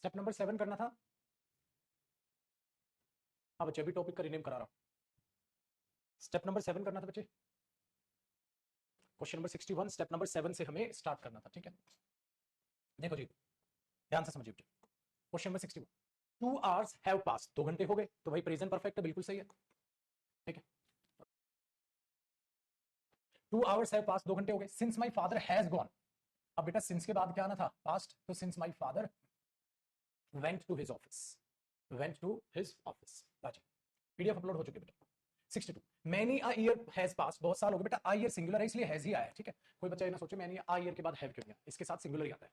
Step number 7 करना था। हाँ बच्चे, अभी टॉपिक का रीनेम करा रहा हूं। स्टेप नंबर 7 करना था बच्चे, क्वेश्चन नंबर 61 स्टेप नंबर 7 से हमें स्टार्ट करना था। ठीक है, देखो जी, ध्यान से समझिए। Question number 61, 2 hours have pass, 2 घंटे हो गए, तो भाई प्रेजेंट परफेक्ट है, बिल्कुल सही है। ठीक है, 2 hours हैव पास, 2 घंटे हो गए। Since my father has gone, अब बेटा सिंस के बाद क्या आना था? पास्ट, तो since my father went to his office, went to his office. PDF upload हो चुकी है बेटा। 62, many a year has pass, बहुत साल हो गए। बेटा आ ईयर सिंगुलर है इसलिए हैज ही आया है। ठीक है, कोई बच्चा ये ना सोचे मैनी आ ईयर के बाद हैव क्यों दिया, इसके साथ सिंगुलर ही आता है।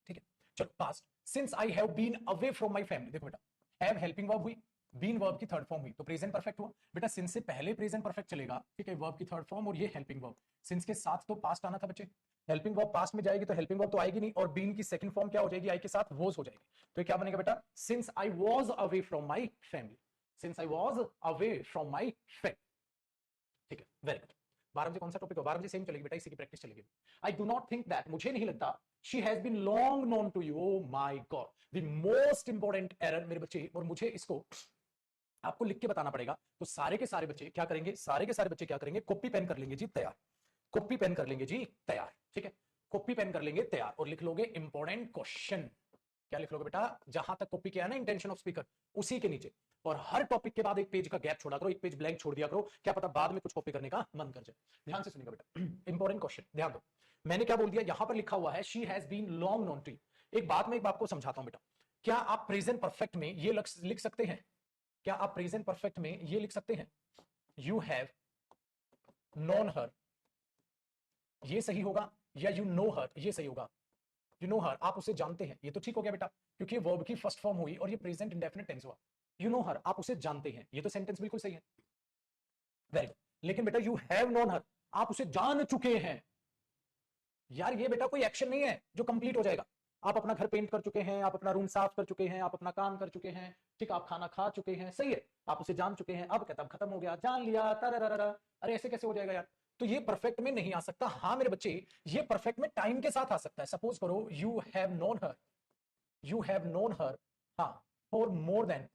ठीक है, चलो past, since I have been away from my family. देखो बेटा हैव हेल्पिंग वर्ब हुई, बीन वर्ब की थर्ड फॉर्म हुई, तो प्रेजेंट परफेक्ट हुआ। बेटा सिंस से पहले प्रेजेंट परफेक्ट चलेगा, ठीक है, वर्ब की थर्ड फॉर्म, और ये हेल्पिंग वर्ब। सिंस के साथ तो पास्ट आना था बच्चे, हेल्पिंग वर्ब पास्ट में जाएगी तो हेल्पिंग वर्ब तो आएगी नहीं, और बीन की सेकंड फॉर्म क्या हो जाएगी? आई के साथ वॉज हो जाएगी। तो ये क्या बनेगा बेटा? Since I was away from my family, since I was away from my family. ठीक है, वेरी गुड। 12 बजे कौन सा टॉपिक हो? 12 बजे सेम चलेगी बेटा, इसी की प्रैक्टिस चलेगी। I do not think that, मुझे नहीं लगता, she has been long known to you. Oh my god, the most important error मेरे बच्चे, और मुझे इसको आपको लिख के बताना पड़ेगा। तो सारे के सारे बच्चे क्या करेंगे? सारे के सारे बच्चे क्या करेंगे? कॉपी पेन कर लेंगे जी तैयार, कॉपी पेन कर लेंगे जी तैयार। ठीक है, कॉपी पेन कर लेंगे तैयार, और लिख लोगे इंपॉर्टेंट क्वेश्चन। क्या लिख लोगे बेटा? जहां तक कॉपी किया है ना इंटेंशन ऑफ स्पीकर, उसी के नीचे। और हर टॉपिक के बाद एक पेज का गैप छोड़ा करो, एक पेज ब्लैंक छोड़ दिया करो, क्या पता बाद में कुछ कॉपी करने का मन कर जाए। ध्यान से सुनिएगा बेटा, इंपॉर्टेंट क्वेश्चन ध्यान दो। मैंने क्या बोल दिया? यहां पर लिखा हुआ है she has been long known to you. एक बात मैं एक बात को समझाता हूं बेटा, क्या आप प्रेजेंट परफेक्ट में ये लिख सकते हैं? क्या आप प्रेजेंट परफेक्ट में ये लिख सकते हैं? यू हैव नोन हर, ये सही होगा? या यू नो हर, ये सही होगा? यू नो हर, आप उसे जानते हैं, ये तो ठीक हो गया बेटा, क्योंकि वर्ब की फर्स्ट फॉर्म हुई और ये प्रेजेंट इंडेफिनिट टेंस हुआ। यू नो हर, आप उसे जानते हैं, ये तो सेंटेंस बिल्कुल सही है। Very good. लेकिन बेटा यू हैव नोन हर, आप उसे जान चुके हैं। यार ये बेटा कोई एक्शन नहीं है जो कंप्लीट हो जाएगा। आप अपना घर पेंट कर चुके हैं, आप अपना रूम साफ कर चुके हैं, आप अपना काम कर चुके हैं, ठीक, आप खाना खा चुके हैं, सही है, आप उसे जान चुके हैं। अब कहता अब खत्म हो गया, जान लिया, तररररर। अरे ऐसे कैसे हो जाएगा यार? तो ये परफेक्ट में नहीं आ सकता। हाँ मेरे बच्चे, ये परफेक्ट में टाइम के साथ आ सकता है। सपोज करो you have known her, you have known हर, हाँ, फॉर मोर देन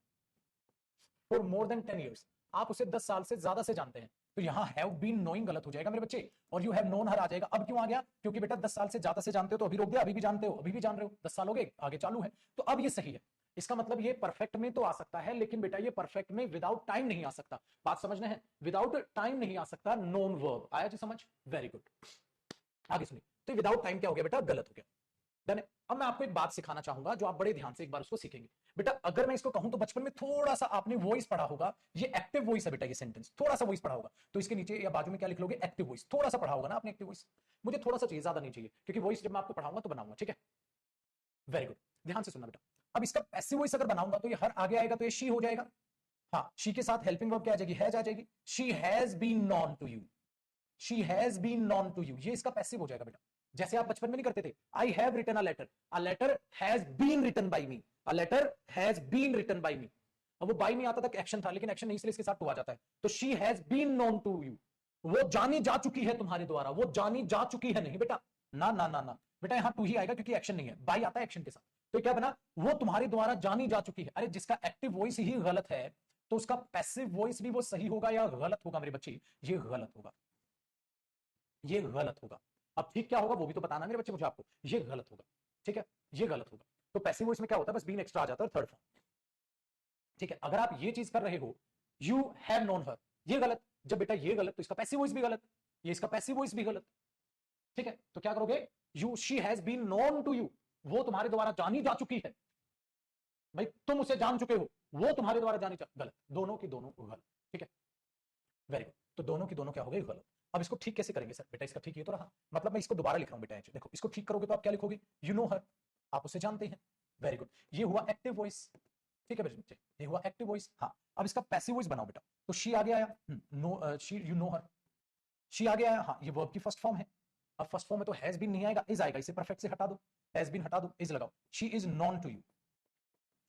10 ईयर्स, आप उसे 10 साल से ज्यादा से जानते हैं। तो यहां हैव बीन नोइंग गलत हो जाएगा मेरे बच्चे, और यू हैव नोन हर आ जाएगा। अब क्यों आ गया? क्योंकि बेटा 10 साल से ज्यादा से जानते हो तो अभी रोक दिया, अभी भी जानते हो, अभी भी जान रहे हो, 10 साल हो गए, आगे चालू है, तो अब ये सही है। इसका मतलब ये परफेक्ट में तो आ सकता है, लेकिन बेटा ये परफेक्ट में विदाउट टाइम नहीं आ सकता। बात समझना है, विदाउट टाइम नहीं आ सकता नोन वर्ब। आया जी समझ? Very good. आगे सुनिए, तो विदाउट टाइम क्या हो गया बेटा? गलत हो गया। डन है। अब मैं आपको एक बात सिखाना चाहूंगा जो आप बड़े ध्यान से एक बार उसको सीखेंगे। बेटा अगर मैं इसको कहूं तो बचपन में थोड़ा सा आपने वॉइस पढ़ा होगा, ये एक्टिव वॉइस है बेटा, ये सेंटेंस थोड़ा सा वॉइस पढ़ा होगा, तो इसके नीचे या बाजू में क्या लिख लोगे? Active voice. थोड़ा सा पढ़ा होगा ना आपने एक्टिव वॉइस, मुझे थोड़ा सा चाहिए, ज्यादा नहीं चाहिए, क्योंकि वॉइस जब मैं आपको पढ़ाऊंगा तो बनाऊंगा। ठीक है, वेरी गुड, ध्यान से सुनना बेटा। अब इसका पैसिव वॉइस अगर बनाऊंगा तो ये हर आगे आएगा, तो ये शी हो जाएगा। हाँ, शी के साथ हेल्पिंग वर्ब क्या आ जाएगी? हैज आ जाएगी। She has been known to you, she has been known to you, ये इसका पैसिव हो जाएगा बेटा। जैसे आप बचपन में नहीं करते थे, I have written a letter has been written by me, a letter has been written by me. अब वो बाई में आता तक एक्शन था, लेकिन एक्शन नहीं, इसलिए इसके साथ टू आ जाता है। तो she has been known to you, वो जानी जा चुकी है तुम्हारे द्वारा, वो जानी जा चुकी है, नहीं बेटा, ना ना ना ना बेटा, यहां टू ही आएगा क्योंकि एक्शन नहीं है, बाई आता है एक्शन के साथ। तो क्या बना? वो तुम्हारे द्वारा जानी जा चुकी है। अरे जिसका एक्टिव वॉइस ही गलत है, तो उसका पैसिव वॉइस भी वो सही होगा या गलत होगा मेरे बच्चे? ये गलत होगा, ये गलत होगा। अब ठीक क्या होगा वो भी तो बताना मेरे बच्चे मुझे आपको। ये गलत होगा, ठीक है, ये गलत होगा। तो पैसिव वॉइस में क्या होता है? बस बीन एक्स्ट्रा आ जाता है, थर्ड फॉर्म। ठीक है, अगर आप ये चीज कर रहे हो, यू हैव नोन हर, ये गलत। जब बेटा ये गलत, तो इसका पैसिव वॉइस भी गलत, ये इसका पैसिव वॉइस भी गलत। ठीक है, तो क्या करोगे? You, she has been known to you, वो तुम्हारे द्वारा जानी जा चुकी है। भाई तुम उसे जान चुके हो, वो तुम्हारे द्वारा जानी जा, गलत, दोनों की दोनों गलत। ठीक है, वेरी गुड। तो दोनों की दोनों क्या हो गई? गलत। अब इसको ठीक कैसे करेंगे सर? बेटा इसका ठीक ये तो रहा, मतलब मैं इसको दोबारा लिख रहा हूं बेटा। देखो इसको ठीक करोगे तो आप क्या लिखोगे? यू नो हर, आप उसे जानते हैं। वेरी गुड, ये हुआ एक्टिव वॉइस। ठीक है बच्चे, ये हुआ एक्टिव वॉइस। हाँ, अब इसका पैसिव वॉइस बनाओ बेटा। तो शी आगे आया, no she, you know her, she आगे आया, हाँ ये वर्ब की फर्स्ट फॉर्म है। अब फर्स्ट फॉर्म में तो हैज बीन नहीं आएगा, इज आएगा, इसे परफेक्ट से हटा दो, हैज बीन हटा दो, इज लगाओ। She is known to you,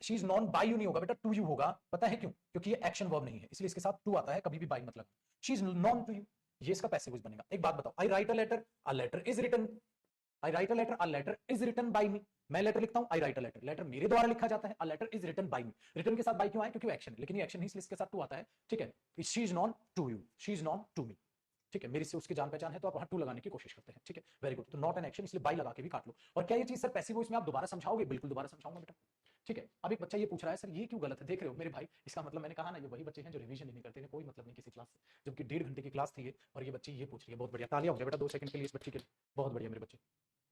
she is known by you नहीं होगा बेटा, टू यू होगा। पता है क्यों? क्योंकि ये एक्शन वर्ब नहीं है, इसलिए इसके साथ टू आता है, कभी भी बाय मत लगाओ। She is known to you, ये इसका पैसिव वॉइस बनेगा। एक बात बताओ, I write a letter is written, I write a letter is written by me, मैं लेटर लिखता हूं, I write a letter, letter मेरे द्वारा लिखा जाता है, a letter is written by me, written के साथ बाय क्यों आए, क्योंकि एक्शन है, लेकिन ये एक्शन ही इसलिए इसके साथ टू आता है, ठीक है, she is known to you, she is known to me, ठीक है, मेरी से उसकी जान पहचान है, तो आप वहां टू लगाने की कोशिश करते हैं, ठीक है, वेरी गुड, तो नॉट एन एक्शन, इसलिए बाय लगा के भी काट लो। और क्या ये चीज सर पैसिव वॉइस में आप दोबारा समझाओगे, बिल्कुल दोबारा समझाऊंगा बेटा, ठीक है। अब एक बच्चा ये पूछ रहा है सर ये क्यों गलत है, देख रहे हो मेरे भाई, इसका मतलब मैंने कहा ना ये वही बच्चे हैं जो रिवीजन ही नहीं करते, कोई मतलब नहीं किसी क्लास से, जबकि 1.5 घंटे की क्लास थी ये, और ये बच्ची ये पूछ रही है, बहुत बढ़िया, तालियां हो जाए बेटा 2 सेकंड के लिए इस बच्ची के लिए, बहुत बढ़िया मेरे बच्चे,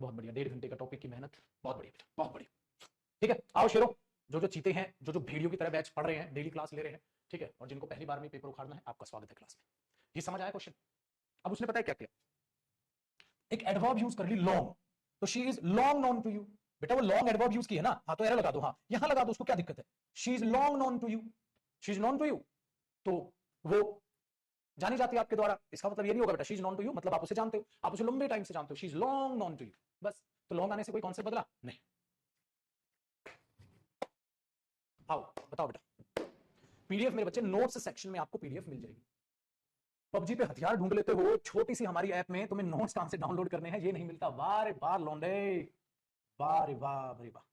बहुत बढ़िया, 1.5 घंटे का टॉपिक की मेहनत, बहुत बढ़िया बेटा, बहुत बढ़िया, ठीक है। आओ शेरो, जो जो चीते हैं, जो जो भेड़ियों की तरह बैच पढ़ रहे हैं, डेली क्लास ले रहे हैं, ठीक है, और जिनको पहली बार में पेपर उखाड़ना है, आपका स्वागत है क्लास में। ये समझ आया क्वेश्चन? अब उसने पता है क्या किया, एक एडवर्ब यूज कर ली लॉन्ग, तो she is long known to you, बेटा वो लॉन्ग एडवर्ब यूज की है ना, हाँ तो एरर लगा दो, हाँ यहां लगा दो, उसको क्या दिक्कत है, she is long known to you, she is known to you, तो वो जानी जाती है आपके द्वारा, इसका मतलब ये नहीं होगा बेटा she is known to you मतलब आप उसे जानते हो, आप उसे लंबे टाइम से जानते हो, she is long known to you, बस, तो लॉन्ग आने से कोई कॉन्सेप्ट बदला नहीं। आओ बताओ बेटा, पीडीएफ मेरे बच्चे नोट्स सेक्शन में आपको पीडीएफ मिल जाएगी। पबजी पे हथियार ढूंढ लेते हो, छोटी सी हमारी ऐप में तुम्हें नोट्स कहां से डाउनलोड करने हैं ये नहीं मिलता, वाह रे वाह लौंडे, वाह रे वाह रे वाह।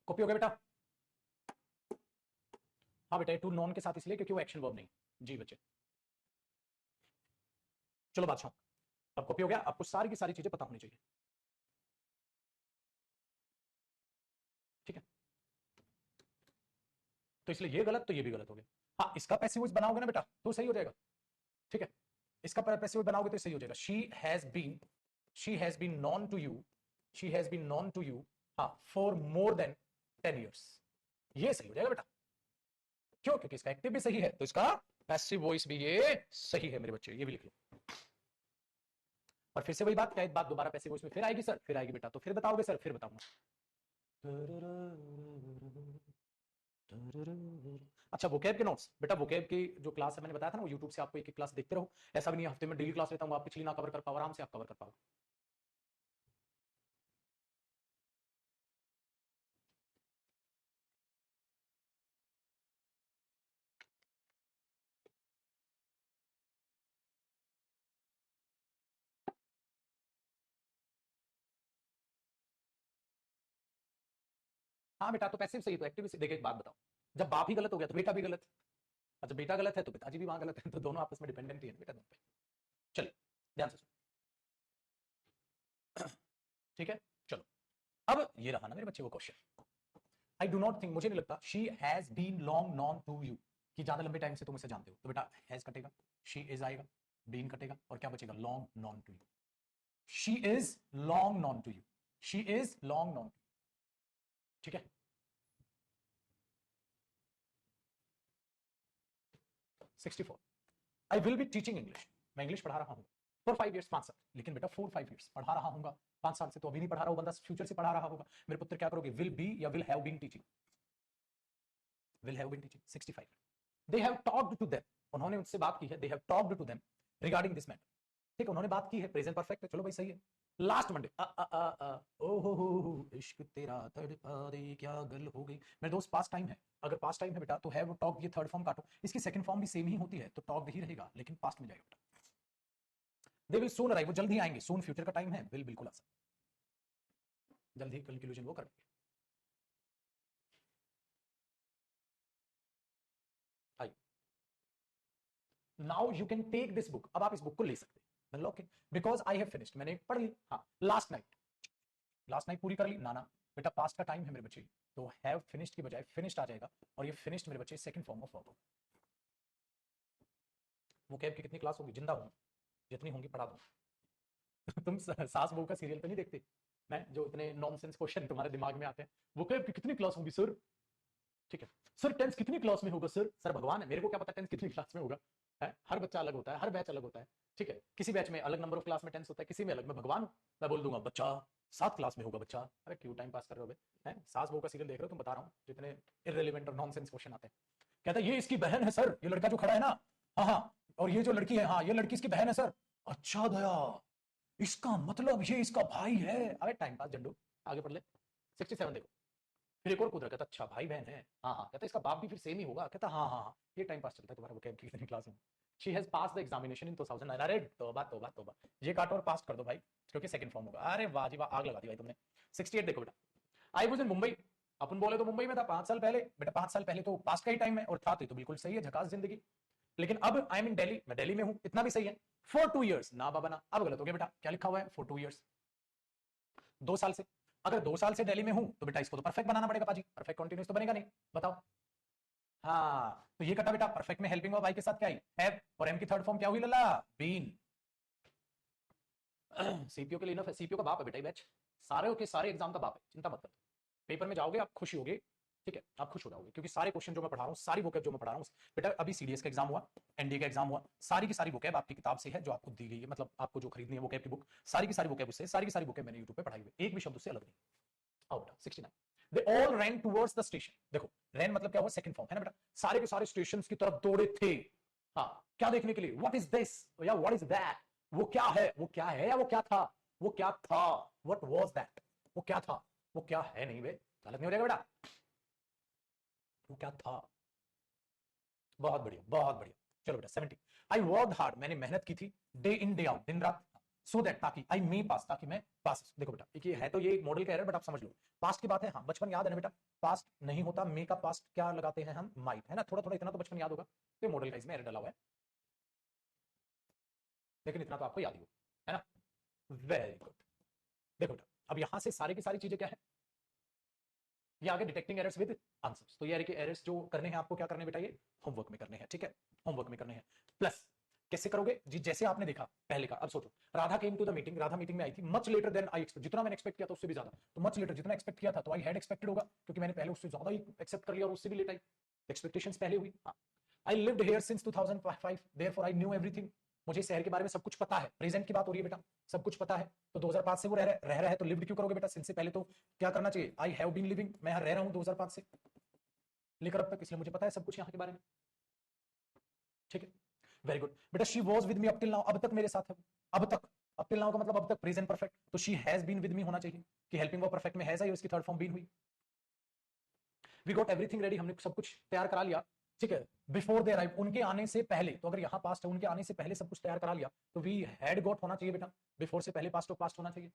कॉपी हो गया बेटा? हाँ बेटा, टू नॉन के साथ इसलिए क्योंकि वो एक्शन वर्ब नहीं, जी बच्चे। चलो बादशाह, अब कॉपी हो गया, आपको सारी की सारी चीजें पता होनी चाहिए, ठीक है, तो इसलिए ये गलत तो ये भी गलत हो गया। हाँ इसका पैसिव वॉइस बनाओगे ना बेटा तो सही हो जाएगा, ठीक है, इसका पैसिव वॉइस बनाओगे तो सही हो जाएगा, she has been known to you, she has been known to you, हाँ फॉर मोर देन 10 years, ये सही हो जाएगा बेटा, क्यों, क्योंकि इसका एक्टिव भी सही है, तो इसका पैसिव वॉइस भी ये सही है मेरे बच्चे, ये भी लिख लो। और फिर से वही बात, क्या बात दोबारा पैसिव वॉइस में फिर आएगी सर, फिर आएगी बेटा, तो फिर बताओगे सर, फिर बताऊंगा। अच्छा वोकैब के नोट्स बेटा, वोकैब की जो क्लास है मैंने बताया था ना, वो यूट्यूब से आपको एक एक क्लास देखते रहो, ऐसा भी नहीं हफ्ते में डेली क्लास लेता हूँ आप पिछली ना कवर कर पाओ, आराम से आप कवर कर पाओ। हाँ बेटा, तो पैसिव सही तो एक्टिव सही, देखिए एक बात बताओ, जब बाप ही गलत हो गया तो बेटा भी गलत, अच्छा बेटा गलत है तो पिताजी भी वहां गलत है, तो दोनों आपस में डिपेंडेंट ही है बेटा दोनों पे। चलिए ध्यान से, ठीक है, चलो अब ये रहा ना मेरे बच्चे वो question, I do not think, मुझे नहीं लगता, she has been long known to you, कि ज्यादा लंबे टाइम से तुम इसे जानते हो, तो बेटा हैज कटेगा, शी इज आएगा, बीन कटेगा, और क्या बचेगा, long known to you, she is long known to you, she is long known, ठीक है। 64, I will be teaching English, मैं इंग्लिश पढ़ा रहा हूँ फॉर 5 years, 5 साल, लेकिन बेटा 4-5 years पढ़ा रहा हूँ, 5 साल से तो अभी नहीं पढ़ा रहा हूँ, बंदा फ्यूचर से पढ़ा रहा होगा, मेरे पुत्र क्या करोगे, विल बी या will have been teaching, will have been teaching. 65, they have talked to them, उन्होंने उनसे बात की है, they have talked to them regarding this matter, ठीक है, उन्होंने बात की है, प्रेजेंट परफेक्ट है, चलो भाई सही है। लास्ट मंडे, ओहो इश्क तेरा तड़पा दे क्या गल हो गई, मेरे दोस्त पास्ट टाइम है, अगर पास्ट टाइम है बेटा तो हैव टॉक, ये थर्ड फॉर्म काटो, इसकी सेकंड फॉर्म भी सेम ही होती है, तो टॉक ही रहेगा, लेकिन पास्ट में जाएगा बेटा, दे विल सून अराइव, वो जल्द ही आएंगे, सून फ्यूचर का टाइम है, विल बिल्कुल आ सकता, जल्द ही कंक्लूजन वो करेंगे। Now you can take this book, अब आप इस बुक को ले सकते हैं, okay, because I have finished, मैंने पढ़ ली, हाँ लास्ट नाइट, लास्ट नाइट पूरी कर ली ना ना बेटा, पास्ट का टाइम है मेरे बच्चे, तो हैव फिनिश्ड की बजाय फिनिश्ड आ जाएगा, और ये फिनिश्ड मेरे बच्चे सेकंड फॉर्म ऑफ वर्ब होगा। वो कैब की कितनी क्लास होगी, जिंदा हूँ, जितनी होंगी पढ़ा दूँ। तुम सास बहू का सीरियल तो नहीं देखते, मैं जो इतने नॉनसेंस क्वेश्चन तुम्हारे दिमाग में आते हैं, वो कैब की कितनी क्लास होगी सर, ठीक है सर, टेंस कितनी क्लास में होगा सर, सर भगवान है, मेरे को क्या पता टेंस कितनी क्लास में होगा, है हर बच्चा अलग होता है, हर बैच अलग होता है, ठीक है, किसी बैच में अलग नंबर ऑफ क्लास में टेंस होता है, किसी में अलग, में भगवान मैं बोल दूंगा बच्चा 7 क्लास में होगा बच्चा, अरे क्यों टाइम पास कर रहे हो बे, सास बहू का सीरियल देख रहे हो तुम, बता रहा हूँ जितने इररिलेवेंट और नॉनसेंस क्वेश्चन आते हैं, कहता है ये इसकी बहन है सर, ये लड़का जो खड़ा है ना, हाँ हाँ, और ये जो लड़की है, हाँ ये लड़की इसकी बहन है सर, अच्छा दया, इसका मतलब ये इसका भाई है, अरे टाइम पास जंडू, आगे पढ़ ले। 67 देखो, फिर एक और कूद रहा, कहता अच्छा भाई बहन है, हाँ हाँ, कहता इसका बाप भी फिर सेम ही होगा, कहता हाँ हाँ हाँ, ये टाइम पास चलता है तुम्हारा वोकैब की कितनी क्लास में। She has pass the examination in 2009। अरे तौबा तौबा तौबा, ये काटो और पास कर दो भाई, क्योंकि सेकंड फॉर्म होगा। अरे वाह जी वाह, आग लगा दी भाई तुमने। 68 देखो बेटा, आई वाज इन मुंबई, अपन बोले तो मुंबई में था 5 साल पहले, बेटा 5 साल पहले तो पास का ही टाइम है, और था तो बिल्कुल सही है, झकास जिंदगी। लेकिन अब आई एम इन दिल्ली, मैं दिल्ली में हूं, इतना भी सही है। फॉर 2 years, ना बाबा ना, अब गलत हो गया बेटा, क्या लिखा हुआ है फॉर 2 years, 2 साल से। अगर 2 साल से दिल्ली में हूं तो बेटा इसको तो परफेक्ट बनाना पड़ेगा पाजी, परफेक्ट कंटिन्यूस तो बनेगा नहीं, बताओ। हाँ तो ये कटा बेटा, परफेक्ट में हेल्पिंग वर्ब आई के साथ क्या आई, हैव, और एम की थर्ड फॉर्म क्या हुई लला, बीन। सीपीओ के लिए इनफ है, सीपीओ का बाप है बेटा ये बैच, सारे के सारे एग्जाम का बाप है, चिंता मत कर। पेपर में जाओगे आप खुशी होगे, ठीक है, आप खुश हो जाओगे, क्योंकि सारे क्वेश्चन जो मैं पढ़ा रहा हूँ, सारी वोकैब जो मैं पढ़ा रहा हूँ बेटा, अभी सीडीएस का एग्जाम हुआ, एनडीए का एग्जाम हुआ, सारी की सारी वोकैब आपकी किताब से है जो आपको दी गई है, मतलब आपको जो खरीदनी है वोकैब की बुक, सारी की सारी वोकैब उससे, सारी की सारी वोकैब मैंने यूट्यूब पे पढ़ाई हुई, एक भी शब्द उससे अलग नहीं। आओ बेटा 69, they all ran towards the station, देखो रैन मतलब क्या हुआ, सेकंड फॉर्म है ना बेटा, सारे के सारे स्टेशन की तरफ दौड़े थे। हाँ, क्या देखने के लिए, व्हाट इज दिस या व्हाट इज दैट, वो क्या है, वो क्या है या वो क्या था, वो क्या था, व्हाट वाज दैट, वो क्या था, वो क्या है, नहीं बे, गलत नहीं हो जाएगा बेटा, वो क्या था। बहुत बढ़िया बहुत बढ़िया, चलो बेटा 70, आई वर्कड हार्ड, मैंने मेहनत की थी, डे इन डे आउट, दिन रात, सो दैट, ताकि, आई मे पास, ताकि मैं पास। देखो बेटा एक ये है, तो ये एक मॉडल का एरर, बट आप समझ लो पास्ट की बात है, हाँ बचपन याद है ना बेटा, पास्ट नहीं होता, मे का पास्ट क्या लगाते हैं हम, माइट, है ना, थोड़ा थोड़ा इतना तो बचपन याद होगा, तो मॉडल का इसमें एरर डाला हुआ है, लेकिन इतना तो आपको याद ही हो, है ना, वेरी गुड। देखो बेटा अब यहां से सारी की सारी चीजें क्या है, ये आगे डिटेक्टिंग एरर्स विद आंसर्स, तो ये एरर्स जो करने हैं आपको, क्या करने बेटा, ये होमवर्क में करने हैं, ठीक है, होमवर्क में करने हैं। प्लस कैसे करोगे जी, जैसे आपने देखा पहले का, अब सोचो, Radha came to the meeting, Radha meeting में आई थी, much later than I expect, जितना मैंने एक्सपेक्ट किया था उससे भी ज्यादा, तो मच लेटर, जितना एक्सपेक्ट किया था तो आई हैड एक्सपेक्टेड होगा, क्योंकि मैंने पहले उससे ज्यादा ही एक्सेप्ट कर लिया और उससे भी लेट आई, एक्सपेक्टेशंस पहले हुई। I lived here since 2005, therefore I knew everything, मुझे शहर के बारे में सब कुछ पता है, प्रेजेंट की बात हो रही है बेटा, सब कुछ पता है, तो 2005 से वो रह रहा है, तो लिव्ड क्यों करोगे बेटा, सिंस से पहले तो क्या करना चाहिए, आई हैव बीन लिविंग, मैं यहाँ रह रहा हूँ 2005 से लेकर अब तक, इसलिए मुझे पता है सब कुछ यहाँ के बारे में, ठीक है, वेरी गुड बेटा। She was with me up till now, अब तक मेरे साथ है, अब तक, अप टिल नाउ का मतलब अब तक प्रेजेंट परफेक्ट, तो she has been with me होना चाहिए, कि हेल्पिंग वर्ब परफेक्ट में हैज आई, उसकी थर्ड फॉर्म बीन हुई। वी गॉट एवरीथिंग रेडी, हमने सब कुछ तैयार करा लिया, ठीक है, बिफोर दे अराइव, उनके आने से पहले, तो अगर यहाँ पास्ट है, उनके आने से पहले सब कुछ तैयार करा लिया, तो वी हैड गॉट होना चाहिए बेटा, बिफोर से पहले पास्ट ऑफ पास्ट होना चाहिए।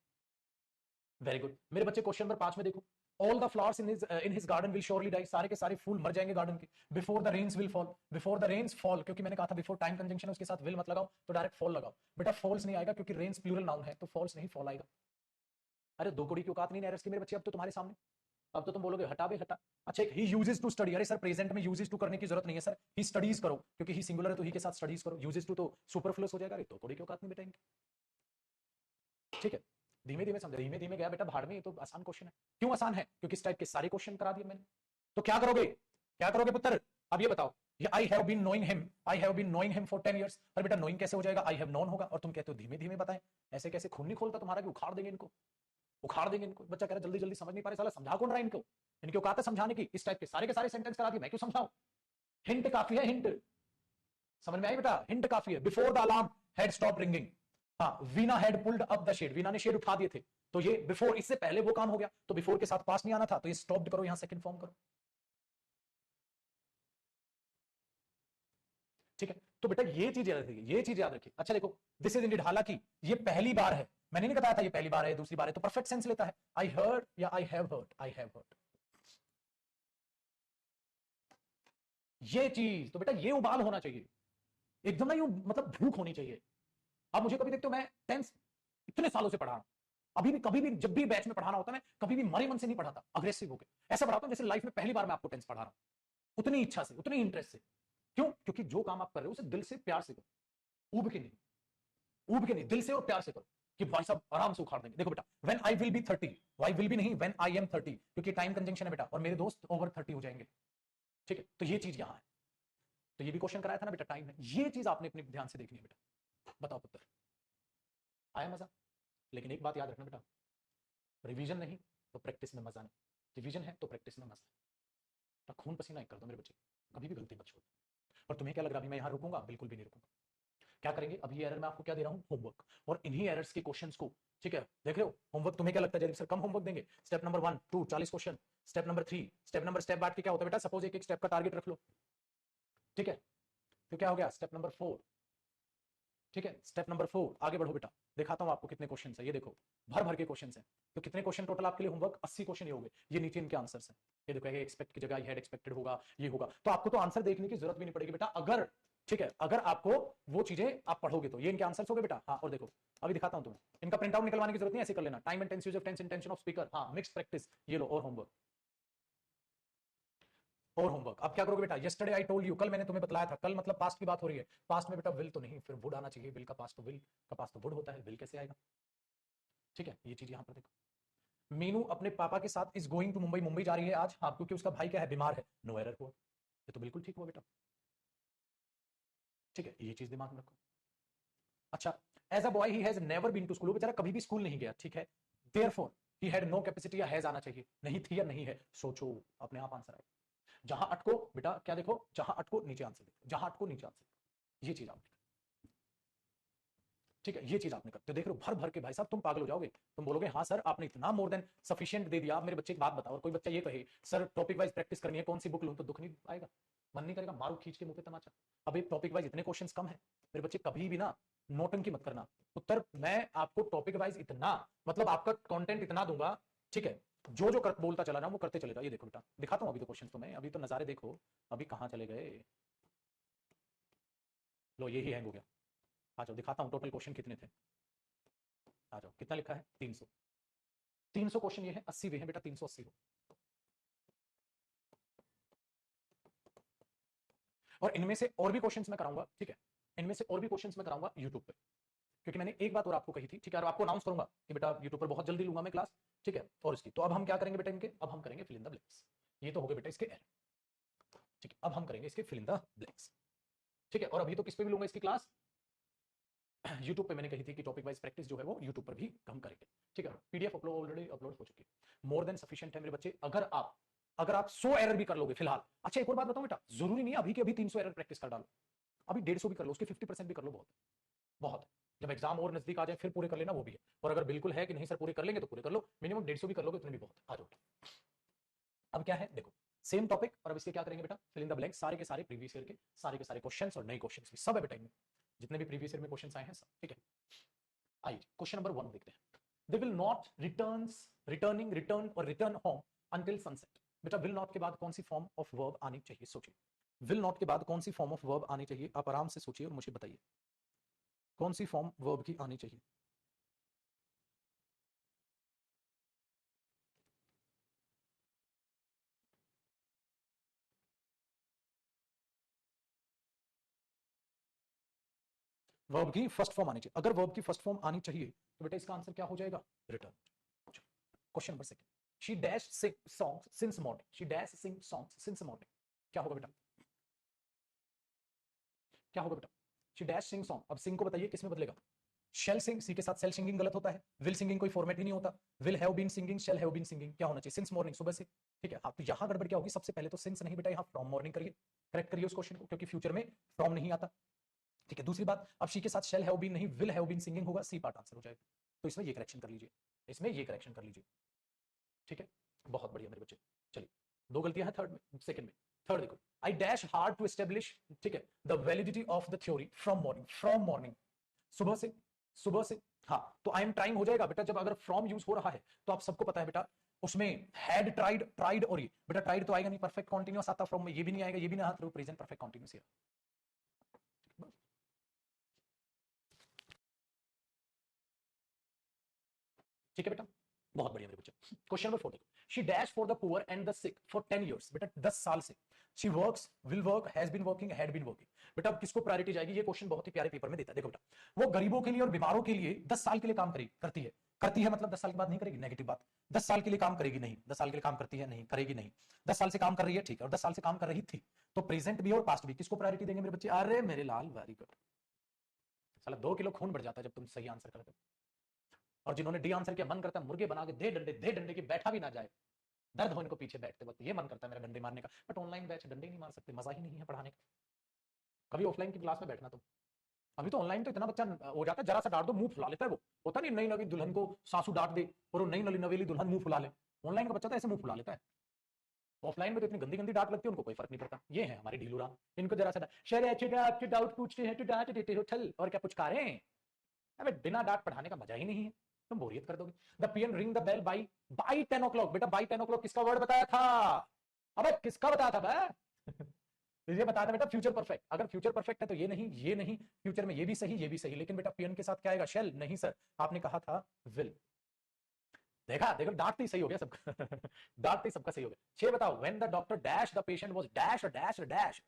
वेरी गुड मेरे बच्चे, क्वेश्चन नंबर 5 में देखो, all the flowers in his garden will surely die, सारे के सारे फूल मर जाएंगे गार्डन के, before the rains will fall, before the rains fall, क्योंकि मैंने कहा था बिफोर टाइम कंजंक्शन है, उसके साथ विल मत लगाओ, तो डायरेक्ट फॉल लगाओ बेटा, फॉल्स नहीं आएगा, क्योंकि रेन्स प्लूरल नाउन है, तो फॉल्स नहीं फॉल आएगा। अरे दो कोड़ी की औकात नहीं एरर्स की मेरे बच्चे, अब तो तुम्हारे सामने, अब तो तुम बोलोगे हटा बे हटा। अच्छा एक ही यूजेस टू स्टडी, अरे सर प्रेजेंट में यूजेस टू करने की जरूरत नहीं है सर, ही स्टडीज करो, क्योंकि ही सिंगुलर है तो ही के साथ स्टडीज करो, यूजेस टू तो सुपरफ्लुअस हो जाएगा, तो कोड़ी की औकात नहीं बेटा इनकी, ठीक है, धीमे धीमे समझो, धीमे धीमे गया बेटा भाड़ में, ये तो आसान क्वेश्चन है, क्यों आसान है, क्योंकि इस टाइप के सारे क्वेश्चन करा दिए मैंने, तो क्या करोगे, क्या करोगे पुत्र, अब ये बताओ, ये I have been knowing him, I have been knowing him for 10 years, पर बेटा नोइंग कैसे हो जाएगा, आई हैव नोन होगा, और तुम कहते हो धीमे धीमे बताएं, ऐसे कैसे खून नहीं खोलता तुम्हारा कि उखाड़ देंगे इनको, उखाड़ देंगे इनको, बच्चा कह रहा है जल्दी जल्दी समझ नहीं पा रहे, साला समझा कौन रहा है इनको, इनकी औकात है समझाने की, इस टाइप के सारे सेंटेंस करा दिए, मैं क्यों समझाऊं, हिंट काफी है, हिंट समझ में आई बेटा, हिंट काफी है, before the alarm had stop ringing, हाँ Veena had pulled up the shade, Veena ने शेड उठा दिए थे, तो ये बिफोर, इससे पहले वो काम हो गया, तो बिफोर के साथ पास नहीं आना था, तो ये स्टॉप्ड करो, यहां सेकंड फॉर्म करो, ठीक है, तो बेटा ये चीज याद रखिए, ये चीज याद रखिए। अच्छा देखो, दिस इज इंडिड, हालांकि ये पहली बार है, मैंने नहीं बताया था ये पहली बार है दूसरी बार है, तो परफेक्ट सेंस लेता है, आई हर्ड या I have heard, I have heard, ये चीज तो बेटा ये उबाल होना चाहिए, एकदम ना यूं मतलब भूख होनी चाहिए। अब मुझे कभी देखते हो, मैं टेंस इतने सालों से पढ़ा रहा हूं, अभी भी कभी भी जब भी बैच में पढ़ाना होता है, मैं कभी भी मरे मन से नहीं पढ़ाता, अग्रेसिव होकर ऐसा पढ़ाता हूं जैसे लाइफ में पहली बार मैं आपको टेंस पढ़ा रहा हूं, उतनी इच्छा से, उतनी इंटरेस्ट से, क्यों, क्योंकि जो काम आप कर रहे हो उसे दिल से प्यार से करो, ऊब के नहीं, ऊब के नहीं, दिल से और प्यार से करो, कि भाई साहब आराम से उखाड़ देंगे। देखो बेटा, when I will be 30, why will be नहीं, व्हेन आई एम 30, क्योंकि टाइम कंजंक्शन है बेटा, और मेरे दोस्त ओवर 30 हो जाएंगे, ठीक है, तो ये चीज यहां है, तो ये भी क्वेश्चन कराया था ना बेटा, टाइम है, ये चीज आपने अपने ध्यान से देखनी है बेटा, बताओ पुत्र, आया मजा, लेकिन एक बात याद रखना बेटा, रिवीजन नहीं तो प्रैक्टिस में मजा नहीं, रिवीजन है तो प्रैक्टिस में मजा है, खून पसीना एक कर दो मेरे बच्चे, कभी भी गलती मत छोड़ो। और तुम्हें क्या लग रहा है मैं यहां रुकूंगा, बिल्कुल भी नहीं रुकूंगा, क्या करेंगे, अभी एरर मैं आपको क्या दे रहा हूं, होमवर्क, और इन्हीं एरर्स के क्वेश्चंस को, ठीक है, देख रहे हो, होमवर्क तुम्हें क्या लगता है जल्दी सर कम होमवर्क देंगे, step number 1 2 40 question, step number 3, step बांट के क्या होता है बेटा, सपोज एक एक स्टेप का टारगेट रख लो, ठीक है, तो क्या हो गया स्टेप नंबर 4, ठीक है, स्टेप नंबर 4 आगे बढ़ो बेटा, दिखाता हूं आपको कितने क्वेश्चन है, ये देखो भर भर के क्वेश्चन है, तो कितने क्वेश्चन टोटल आपके लिए होमवर्क, 80 क्वेश्चन ये हो गए, ये नीचे इनके आंसर्स हैं, ये देखो ये एक्सपेक्ट की जगह ये हैड एक्सपेक्टेड होगा, ये होगा, तो आपको तो आंसर देखने की जरूरत भी नहीं पड़ेगी बेटा, अगर, ठीक है, अगर आपको वो चीजें आप पढ़ोगे तो, ये इनके आंसर्स हो गए बेटा, हाँ, और देखो अभी दिखाता हूं तुम्हें, इनका प्रिंट आउट निकलवाने की जरूरत नहीं, ऐसे कर लेना, time and tense, use of tense, intention of speaker, हाँ, मिक्स प्रैक्टिस, ये लो, और होमवर्क, और होमवर्क। अब क्या करोगे बेटा, यस्टरडे आई टोल्ड यू, कल मैंने तुम्हें बतलाया था, कल मतलब पास्ट की बात हो रही है, पास्ट में बेटा विल तो नहीं, फिर वुड आना चाहिए, विल का पास्ट तो विल का पास्ट तो वुड होता है, विल कैसे आएगा, ठीक है, ये चीज यहां पर देखो, मीनू अपने पापा के साथ is going to Mumbai, Mumbai जा रही है आज, हाँ, क्योंकि उसका भाई क्या है, बीमार है, नो एरर हुआ, ये तो बिल्कुल ठीक हुआ बेटा, ठीक है, ये चीज दिमाग में रखो। अच्छा, as a boy he has never been to school, वो बेचारा कभी भी स्कूल नहीं गया, ठीक है, therefore he had no capacity, या हैज आना चाहिए, नहीं थी या नहीं है, सोचो, अपने आप आंसर आएगा, जहां अटको बेटा, क्या देखो, जहां अटको नीचे आंसर देखो, जहां अटको नीचे आंसर देखो, ये चीज आप, ठीक है, ये चीज आपने करते हो, देख लो भर भर के, भाई साहब तुम पागल हो जाओगे, तुम बोलोगे हाँ सर आपने इतना मोर देन सफिशिएंट दे दिया, मेरे बच्चे की बात बताओ, और कोई बच्चा ये कहे सर टॉपिक वाइज प्रैक्टिस करनी है, कौन सी बुक लूं, तो दुख नहीं आएगा, मन नहीं करेगा, मारो खींच के मुंह पे तमाचा, अभी टॉपिक वाइज इतने क्वेश्चंस कम है, मेरे बच्चे कभी भी ना नोटंकी मत करना, उत्तर मैं आपको टॉपिक वाइज इतना, मतलब आपका कंटेंट इतना दूंगा, ठीक है, जो जो बोलता चला रहा हूं वो करते चले जाओ, ये देखो बेटा, दिखाता हूं अभी तो क्वेश्चन तो मैं, अभी तो नजारे देखो, अभी कहां चले गए, लो यही हैंग हो गया, आ जाओ दिखाता हूं टोटल क्वेश्चन कितने थे, आ जाओ, कितना लिखा है, 300, 300 क्वेश्चन ये है, 80 वे हैं बेटा, 380 हो, और इनमें से और भी क्वेश्चंस मैं कराऊंगा, ठीक है, इनमें से और भी क्वेश्चंस मैं कराऊंगा यूट्यूब पे, क्योंकि मैंने एक बात और आपको कही थी, ठीक है, और आपको अनाउंस करूंगा कि बेटा यूट्यूब पर बहुत जल्दी लूंगा मैं क्लास, ठीक है, और इसकी, तो अब हम क्या करेंगे बेटा इनके, अब हम करेंगे फिल इन द ब्लैंक्स, ये तो हो गए बेटा इसके एरर, ठीक है, अब हम करेंगे इसके फिल इन द ब्लैंक्स, ठीक है, और अभी तो किस पे भी लूंगा इसकी क्लास, यूट्यूब पे मैंने कही थी कि टॉपिक वाइज प्रैक्टिस जो है वो यूट्यूब पर भी हम करेंगे, ठीक है, पीडीएफ अपलोड ऑलरेडी अपलोड हो चुकी है, मोर देन सफिशिएंट है मेरे बच्चे, अगर आप 100 एरर भी कर लोगे फिलहाल, अच्छा एक और बात बताऊं बेटा, जरूरी नहीं है अभी के अभी 300 एरर प्रैक्टिस कर डालो, अभी 150 भी कर लो, उसके 50% भी कर लो, बहुत बहुत, जब एग्जाम और नजदीक आ जाए फिर पूरे कर लेना, वो भी है, और अगर बिल्कुल है कि नहीं सर पूरे कर लेंगे तो पूरे कर लो, मिनिमम 150 भी कर लोगे उतने भी बहुत, आ जाओ, अब क्या है देखो, सेम टॉपिक, और अब इसके क्या करेंगे बेटा, फिल इन द ब्लैंक, सारे के सारे प्रीवियस ईयर के सारे क्वेश्चंस और नए क्वेश्चंस भी सब है बेटा इनमें, जितने भी प्रीवियस ईयर में क्वेश्चंस आए हैं सब, ठीक है, आइए क्वेश्चन नंबर 1 देखते हैं, दे विल नॉट रिटर्न और रिटर्न होम अंटिल सनसेट, बेटा विल नॉट के बाद कौन सी फॉर्म ऑफ वर्ब आनी चाहिए, सोचिए, विल नॉट के बाद कौन सी फॉर्म ऑफ वर्ब आनी चाहिए, आप आराम से सोचिए और मुझे बताइए, कौन सी फॉर्म वर्ब की आनी चाहिए, वर्ब की फर्स्ट फॉर्म आनी चाहिए, अगर वर्ब की फर्स्ट फॉर्म आनी चाहिए तो बेटा इसका आंसर क्या हो जाएगा, return, question number 2, she dash sing songs since morning, she dash sing songs since morning, क्या होगा बेटा, क्या होगा बेटा, शी डैश सिंग सॉन्ग, अब सिंग को बताइए किसमें बदलेगा, शेल सिंग, सी के साथ सेल सिंगिंग गलत होता है, विल सिंगिंग कोई फॉर्मेट ही नहीं होता, will have been singing, shall have been singing, क्या होना चाहिए, सिंस मॉर्निंग, सुबह से, ठीक है, हाँ, तो यहां गड़बड़ क्या होगी, सबसे पहले तो सिंस नहीं बेटा, यहां फ्रॉम मॉर्निंग करिए, करेक्ट करिए उस क्वेश्चन को, क्योंकि फ्यूचर में फ्रॉम नहीं आता, ठीक है, दूसरी बात, अब शी के साथ शेल हैव बीन नहीं, विल हैव बीन सिंगिंग होगा, सी पार्ट आंसर हो जाएगा, तो इसमें ये करेक्शन कर लीजिए, इसमें ये करेक्शन कर लीजिए, ठीक है, बहुत बढ़िया मेरे बच्चे, चलिए, दो गलतियां हैं थर्ड में, सेकंड में, थर्ड देखो, I dash hard to establish, ठीक है, the validity of the theory from morning, सुबह से, सुबह से, हाँ, तो आई एम ट्राइंग हो जाएगा बेटा, जब अगर फ्रॉम यूज हो रहा है तो आप सबको पता है बेटा, उसमें हैड ट्राइड और ये बेटा, ट्राइड तो आएगा नहीं, परफेक्ट कॉन्टिन्यूअस आता फ्रॉम में, ये भी नहीं आएगा, ये भी नहीं आता, प्रेजेंट परफेक्ट कॉन्टिन्यूअस, ठीक है बेटा, बहुत बढ़िया मेरे बच्चे, क्वेश्चन नंबर 4 देखो, she dash for the poor and the sick for 10 years, बेटा 10 साल से, she works, will work, has been working, had been working, बेटा अब किसको प्रायोरिटी जाएगी, ये क्वेश्चन बहुत ही प्यारे पेपर में देता है, देखो बेटा, वो गरीबों के लिए और बीमारों के लिए 10 साल के लिए काम करेगी, करती है मतलब 10 साल के बाद नहीं करेगी, नेगेटिव बात, 10 साल के लिए काम करेगी नहीं, 10 साल के लिए काम करती है नहीं, करेगी नहीं, 10 साल से काम कर रही है, ठीक है, और 10 साल से काम कर रही थी, तो प्रेजेंट भी और पास्ट भी, किसको प्रायोरिटी देंगे मेरे बच्चे, अरे मेरे लाल, वेरी गुड, साला 2 किलो खून बढ़ जाता है जब तुम सही आंसर करते हो, और जिन्होंने डी आंसर किया, मन करता है मुर्गे बना के दे डंडे की, बैठा भी ना जाए, दर्द हो इनको पीछे बैठते वक्त, ये मन करता है मेरा डंडे मारने का, बट ऑनलाइन बैच डंडे नहीं मार सकते, मजा ही नहीं है पढ़ाने का, कभी ऑफलाइन की क्लास में बैठना तुम, अभी तो ऑनलाइन तो इतना बच्चा हो जाता है, जरा सा डांट दो मुंह फुला लेता है। वो होता नहीं, नई नवी दुल्हन को सासू डांट दे और वो नई नवी नवेली दुल्हन मुंह फुला ले। ऑनलाइन का बच्चा तो ऐसे मुंह फुला लेता है। ऑफलाइन में तो इतनी गंदी गंदी डांट लगती है, उनको कोई फर्क नहीं पड़ता। ये है हमारे ढीलू राम, इनको जरा सा शहर अच्छे डाउट पूछते हैं तो डांट देते हो छल, और क्या पुचकारे। अबे बिना डांट पढ़ाने का मजा ही नहीं है, तुम बोरियत कर दोगे। The peon ring the bell by 10 o'clock। बेटा बाई 10 o'clock किसका वर्ड बताया था? अबे किसका बताया था बे? ये बताया था बेटा फ्यूचर परफेक्ट। अगर फ्यूचर परफेक्ट है तो ये नहीं, फ्यूचर में ये भी सही ये भी सही, लेकिन बेटा पीएन के साथ क्या आएगा? शेल नहीं सर, आपने कहा था विल। देखा, देखो डांटते ही सही हो गया सबका। डांटते ही सबका सही हो गया। 6 बताओ, when the doctor dash the patient was dash dash dash.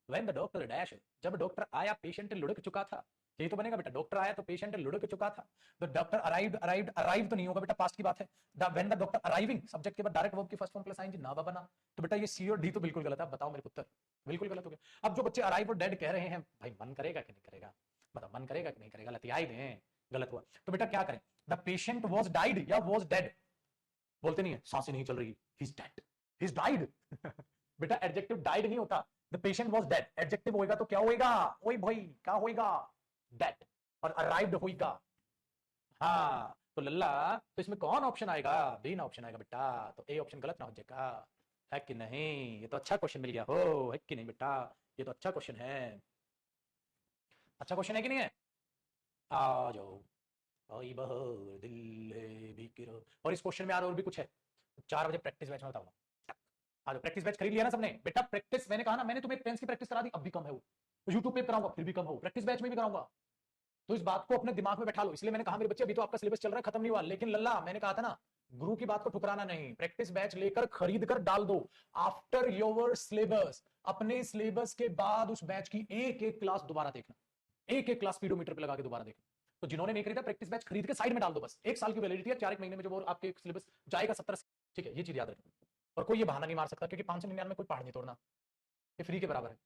When the doctor dash, जब डॉक्टर आया पेशेंट लुढ़क चुका था। यही तो बनेगा बेटा, डॉक्टर आया तो पेशेंट लुढ़क चुका था। The doctor arrived, arrived arrive तो नहीं होगा बेटा, पास्ट की बात है। The when the doctor arriving, subject के बाद डायरेक्ट वर्ब की फर्स्ट फॉर्म प्लस आईएनजी ना बना। तो बेटा ये सी और डी तो बिल्कुल गलत है। बताओ मेरे पुत्र, बिल्कुल गलत हो गया। अब जो बच्चे अराइव और डेड कह रहे हैं, भाई मन करेगा कि नहीं करेगा? बताओ मन करेगा कि नहीं करेगा? लतियाई दें, गलत हुआ। तो बेटा क्या करें? द पेशेंट वाज डाइड या वाज डेड? बोलते नहीं है, सांसें नहीं चल रही, he is dead, he is died. बेटा एडजेक्टिव डाइड नहीं होता। The patient was dead, adjective होएगा तो क्या होएगा? ओए भाई क्या होएगा? डेड। और अराइव्ड होएगा। हाँ तो लल्ला, तो इसमें कौन ऑप्शन आएगा? बी ना ऑप्शन आएगा बेटा। तो ए ऑप्शन गलत ना हो जाएगा, है कि नहीं? ये तो अच्छा क्वेश्चन मिल गया हो, है कि नहीं बेटा? ये तो अच्छा क्वेश्चन है, अच्छा क्वेश्चन है कि नहीं है? आ जाओ, आई बहार दिल है बिकरा। और इस क्वेश्चन में यार और भी कुछ है, 4 बजे प्रैक्टिस बैच में बताऊंगा। आ जाओ, प्रैक्टिस बैच खरीद लिया ना सबने? बेटा प्रैक्टिस, मैंने कहा ना, मैंने तुम्हें टेंस की प्रैक्टिस करा दी, अब भी कम है वो। तो यूट्यूब पे कराऊंगा फिर भी कम हो, प्रैक्टिस बैच में भी कराऊंगा। तो इस बात को अपने दिमाग में बैठा लो। इसलिए मैंने कहा मेरे बच्चे अभी तो आपका सिलेबस चल रहा है, खत्म नहीं हुआ, लेकिन लल्ला मैंने कहा था ना, गुरु की बात को ठुकराना नहीं। प्रैक्टिस बैच लेकर खरीद कर डाल दो। आफ्टर योर सिलेबस, अपने सिलेबस के बाद उस बैच की एक एक क्लास दोबारा देखना, एक एक क्लास स्पीडोमीटर पे लगा के दोबारा देखना। तो जिन्होंने नहीं खरीदा, प्रैक्टिस बैच खरीद के साइड में डाल दो बस। 1 साल की वैलिडिटी है, 4 एक महीने में जो वो आपके सिलेबस जाएगा 70। ठीक है, ये चीज याद रखना। और कोई ये बहाना नहीं मार सकता, क्योंकि 599 में कोई पहाड़ नहीं तोड़ना, ये फ्री के बराबर है।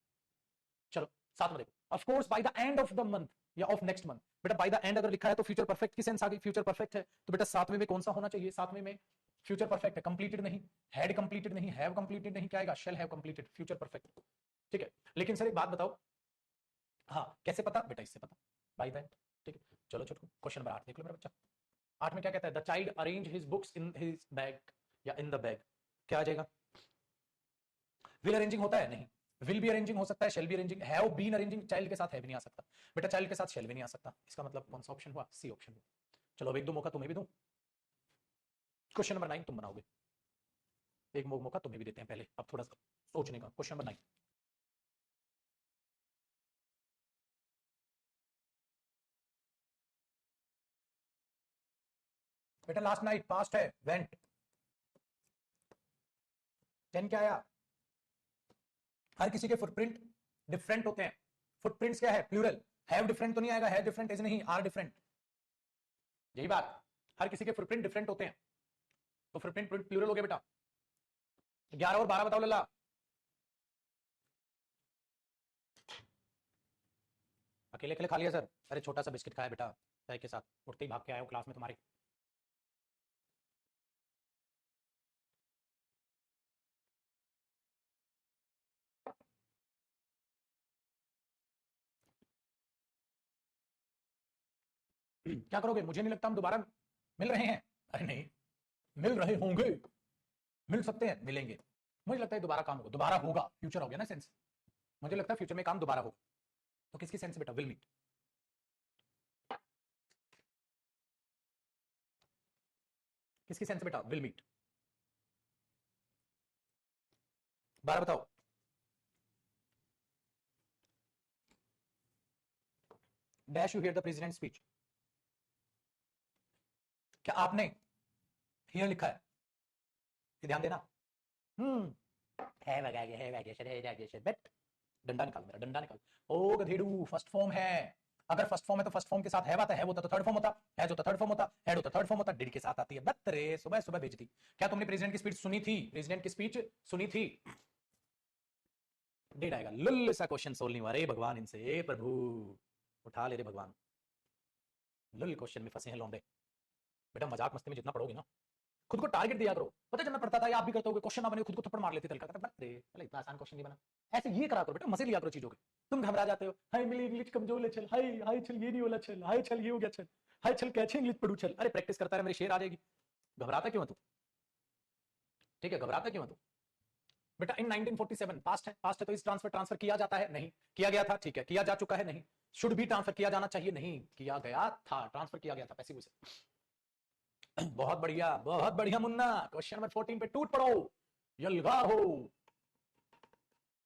चलो साथ में देखो, of course by the end of the month या ऑफ नेक्स्ट मंथ। बेटा बाय द एंड अगर लिखा है तो फ्यूचर परफेक्ट की सेंस आ गई, फ्यूचर परफेक्ट है तो बेटा सातवें में कौन सा होना चाहिए? सातवें में फ्यूचर परफेक्ट है, कंप्लीटेड नहीं, हैड कंप्लीटेड नहीं, हैव कंप्लीटेड नहीं, क्या आएगा? Shall have completed, future perfect. ठीक है, लेकिन सर एक बात बताओ, हाँ कैसे पता? बेटा इससे पता, बाय द एंड। ठीक है, चलो छोटू क्वेश्चन नंबर 8 देख लो मेरा बच्चा। 8 में क्या कहता है? The child arrange his books in his bag या इन द बैग, क्या आ जाएगा? विल अरेंजिंग होता है? नहीं। विल भी अरेंजिंग हो सकता है, शेल भी arranging, have been arranging, child के साथ हैव नहीं आ सकता बेटा, चाइल्ड के साथ शेल भी नहीं आ सकता। इसका मतलब कौन सा ऑप्शन हुआ? सी ऑप्शन हुआ। चलो अब एक दो मौका तुम्हें भी दूं, क्वेश्चन नंबर 9 तुम बनाओगे, एक मौका तुम्हें भी देते हैं पहले, अब थोड़ा सा सोचने का। क्वेश्चन नंबर 9, बेटा लास्ट नाइट पास्ट है, वेंट। 10 क्या आया? हर किसी के फुटप्रिंट डिफरेंट होते हैं। फुटप्रिंट्स क्या है? प्लूरल। हैव डिफरेंट तो नहीं आएगा, है डिफरेंट इज नहीं, आर डिफरेंट, यही बात। हर किसी के फुटप्रिंट डिफरेंट होते हैं, तो फुटप्रिंट प्लूरल हो गया बेटा। 11 और 12 बताओ लल्ला। अकेले अकेले खा लिया सर? अरे छोटा सा बिस्किट खाया बेटा चाय के साथ, उठते ही भाग के आया हूँ क्लास में तुम्हारे। क्या करोगे? मुझे नहीं लगता हम दोबारा मिल रहे हैं। अरे नहीं, मिल रहे होंगे, मिल सकते हैं, मिलेंगे। मुझे लगता है दोबारा काम होगा, दोबारा होगा, फ्यूचर हो गया ना सेंस। मुझे लगता है फ्यूचर में काम दोबारा होगा। तो किसकी सेंस बेटा? Will meet. किसकी सेंस बेटा? Will meet. 12 बताओ। Dash you hear the president speech, क्या आपने हियर लिखा है? ये ध्यान देना। है वैगेशन है वैगेशन, बट डंडा निकाल मेरा, डंडा निकाल। ओ गधेड़ू, फर्स्ट फॉर्म है। अगर फर्स्ट फॉर्म है तो फर्स्ट फॉर्म के साथ है आता है, होता तो थर्ड फॉर्म होता है, जो तो थर्ड फॉर्म होता है, तो थर्ड फॉर्म होता, डिड के साथ आती है। बत्तरे सुबह सुबह भेजती। क्या तुमने प्रेसिडेंट की स्पीच सुनी थी? प्रेसिडेंट की स्पीच सुनी थी? डिड आएगा। लुल सा क्वेश्चन सोल नहीं हुआ रे भगवान इनसे, ए प्रभु उठा ले रे भगवान। लुल क्वेश्चन में फंसे हैं लौंडे। बेटा मजाक मस्ती में जितना पढ़ोगे ना, खुद को टारगेट दिया करो। पता है जब मैं पढ़ता था या आप भी करते होगे, क्वेश्चन ना बने खुद को थप्पड़ मार लेते थे, इतना आसान क्वेश्चन नहीं बना। ऐसे ये करा करो बेटा, मजे लिया करो चीजों के। तुम घबरा जाते हो, हाय मेरी इंग्लिश कमजोर है, चल हाय हाय चल ये नहीं वाला, चल हाय चल ये हो गया, चल हाय चल कैसे इंग्लिश पढ़ू, चल अरे प्रैक्टिस करता है मेरी शेर आ जाएगी। घबराता क्यों है तू? ठीक है, घबराता क्यों है तू? बेटा इन 1947 पास्ट है, पास्ट है तो इस ट्रांसफर किया जाता है, नहीं किया गया था, ठीक है, किया जा चुका है, नहीं, शुड भी ट्रांसफर किया जाना चाहिए, नहीं किया गया था, ट्रांसफर किया गया था पैसिव से। बहुत बढ़िया मुन्ना, क्वेश्चन नंबर 14 पे टूट पड़ो, यलगार हो।